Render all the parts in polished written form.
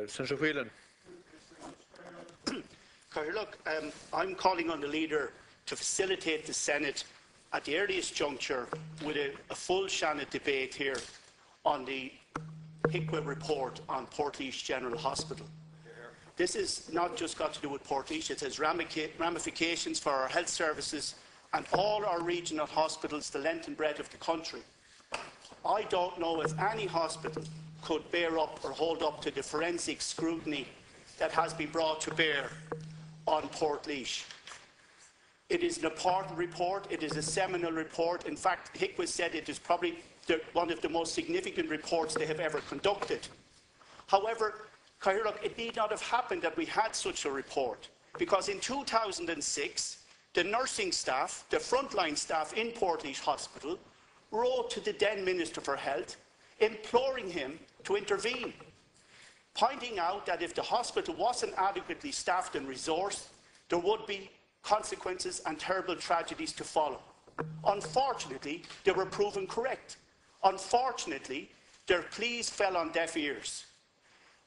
Senator Whelan. Look, I'm calling on the Leader to facilitate the Senate at the earliest juncture with a full Shannon debate here on the Hiqa report on Portlaoise General Hospital. This has not just got to do with Portlaoise, it has ramifications for our health services and all our regional hospitals the length and breadth of the country. I don't know if any hospital could bear up or hold up to the forensic scrutiny that has been brought to bear on Portlaoise. It is an important report. It is a seminal report. In fact, Hiqa said it is probably one of the most significant reports they have ever conducted. However, it need not have happened that we had such a report, because in 2006, the nursing staff, the frontline staff in Portlaoise Hospital, wrote to the then Minister for Health, imploring him to intervene, pointing out that if the hospital wasn't adequately staffed and resourced, there would be consequences and terrible tragedies to follow. Unfortunately, they were proven correct. Unfortunately, their pleas fell on deaf ears.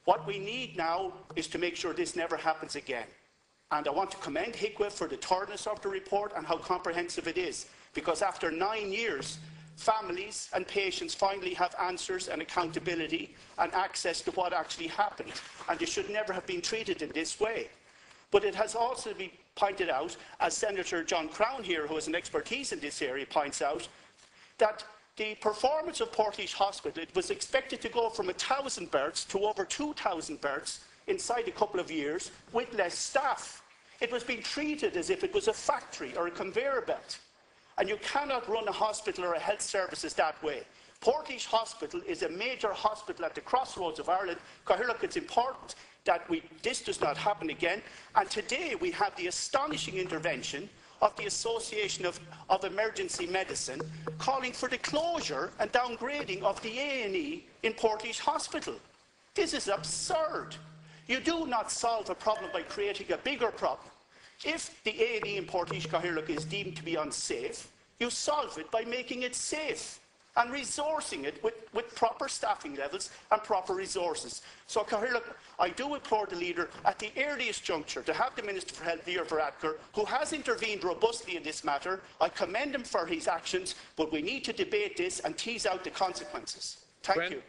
What we need now is to make sure this never happens again. And I want to commend Hiqa for the thoroughness of the report and how comprehensive it is, because after 9 years, families and patients finally have answers and accountability and access to what actually happened. And they should never have been treated in this way. But it has also been pointed out, as Senator John Crown here, who has an expertise in this area, points out, that the performance of Portlaoise Hospital, it was expected to go from 1,000 berths to over 2,000 berths inside a couple of years with less staff. It was being treated as if it was a factory or a conveyor belt. And you cannot run a hospital or a health services that way. Portlaoise Hospital is a major hospital at the crossroads of Ireland. Look, it's important that this does not happen again. And today we have the astonishing intervention of the Association of Emergency Medicine calling for the closure and downgrading of the A&E in Portlaoise Hospital. This is absurd. You do not solve a problem by creating a bigger problem. If the A&E in Portlaoise is deemed to be unsafe, you solve it by making it safe and resourcing it with proper staffing levels and proper resources. So, I do implore the Leader at the earliest juncture to have the Minister for Health, Leo Varadkar, who has intervened robustly in this matter. I commend him for his actions, but we need to debate this and tease out the consequences. Thank you.